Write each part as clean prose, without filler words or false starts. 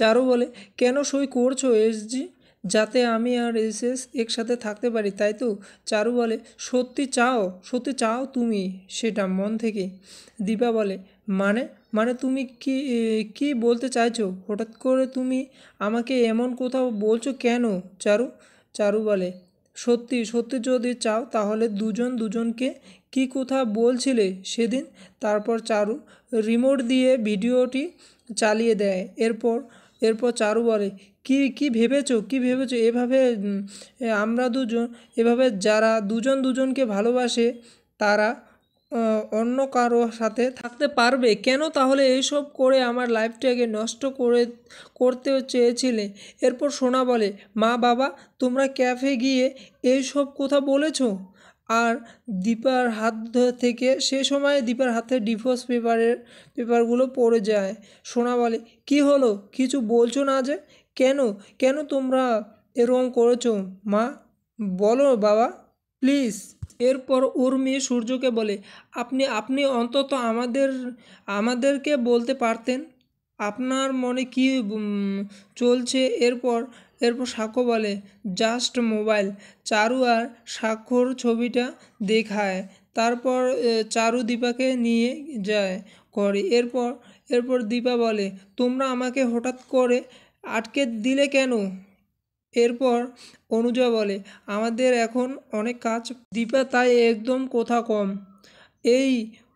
চারু বলে, কেন সই করছো এসজি? যাতে আমি আর এসএস একসাথে থাকতে পারি, তাই তো? চারু বলে, সত্যি চাও তুমি সেটা মন থেকে? দীপা বলে, মানে মানে তুমি কি কি বলতে চাইছো? হঠাৎ করে তুমি আমাকে এমন কোথাও বলছো কেন? চারু চারু বলে, সত্যি সত্যি যদি চাও তাহলে দুজনকে কি কথা বলছিলে সেদিন? তারপর চারু রিমোট দিয়ে ভিডিওটি চালিয়ে দেয়। এরপর চারু বলে, কি ভেবেছো এভাবে? আমরা দুজন এভাবে যারা দুজনকে ভালোবাসে তারা অন্য কারো সাথে থাকতে পারবে কেন? তাহলে এইসব করে আমার লাইফটাকে নষ্ট করতে চেয়েছিলে। এরপর সোনা বলে, মা বাবা তোমরা ক্যাফে গিয়ে এইসব কথা বলেছো? আর দীপার হাত থেকে সে সময় দীপার হাতে ডিভোর্স পেপারগুলো পড়ে যায়। সোনা বলে, কি হলো? কিছু বলছো না যে? কেন কেন তোমরা এরকম করেছো? মা বলো বাবা, প্লিজ। এরপর উর্মি সূর্যকে বলে, আপনি আপনি অন্তত আমাদেরকে বলতে পারতেন আপনার মনে কি চলছে। এরপর সাক্ষ্য বলে, জাস্ট মোবাইল। চারু আর সাক্ষর ছবিটা দেখায়। তারপর চারু দীপাকে নিয়ে যায় ঘরে। এরপর দীপা বলে, তোমরা আমাকে হঠাৎ করে আটকে দিলে কেন? এরপর অনুজা বলে, আমাদের এখন অনেক কাজ। দীপা তাই একদম কথা কম। এই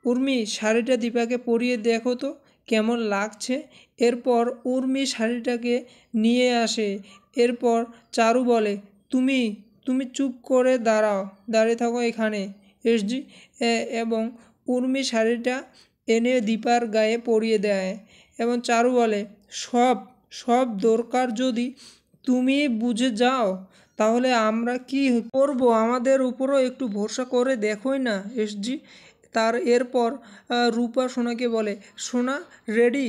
উর্মি, শাড়িটা দীপাকে পরিয়ে দেখো তো কেমন লাগছে। এরপর উর্মি শাড়িটাকে নিয়ে আসে। এরপর চারু বলে, তুমি তুমি চুপ করে দাঁড়িয়ে থাকো এখানে এসজি। এবং উর্মি শাড়িটা এনে দীপার গায়ে পরিয়ে দেয়। এবং চারু বলে, সব সব দরকার যদি তুমি বুঝে যাও তাহলে আমরা কি করব? আমাদের উপরও একটু ভরসা করে দেখোই না এসজি। এরপর রূপা সোনাকে বলে, সোনা রেডি?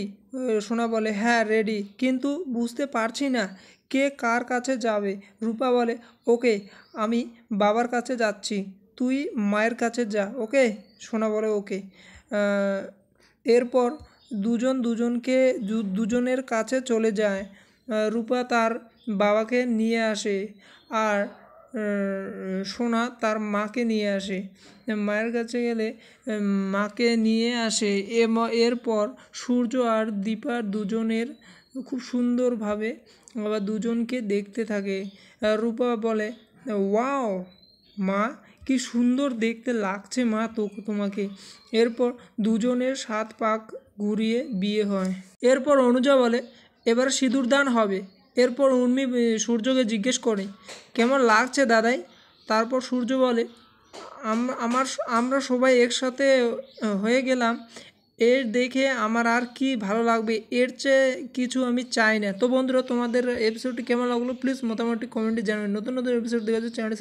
সোনা বলে, হ্যাঁ রেডি, কিন্তু বুঝতে পারছি না কে কার কাছে যাবে। রূপা বলে, ওকে, আমি বাবার কাছে যাচ্ছি, তুই মায়ের কাছে যা, ওকে? সোনা বলে, ওকে। এরপর দুজনের কাছে চলে যায়। রূপা তার বাবাকে নিয়ে আসে আর সোনা তার মাকে নিয়ে আসে। মায়ের কাছে গেলে মাকে নিয়ে আসে। এরপর সূর্য আর দীপা দুজনের খুব সুন্দরভাবে আবার দুজনকে দেখতে থাকে। রূপা বলে, ওয়াও মা, কি সুন্দর দেখতে লাগছে মা তোমাকে। এরপর দুজনের 7 পাক ঘুরিয়ে বিয়ে হয়। এরপর অনুজা বলে, এবার সিঁদুরদান হবে। এরপর উর্মি সূর্যকে জিজ্ঞেস করে, কেমন লাগছে দাদাই? তারপর সূর্য বলে, আমরা সবাই একসাথে হয়ে গেলাম, এর দেখে আমার আর কি ভালো লাগবে, এর চেয়ে কিছু আমি চাই না। তো বন্ধুরা, তোমাদের এপিসোডটি কেমন লাগলো প্লিজ মোটামুটি কমেন্টে জানাবেন। নতুন এপিসোড দেখা যাচ্ছে চ্যানেলটি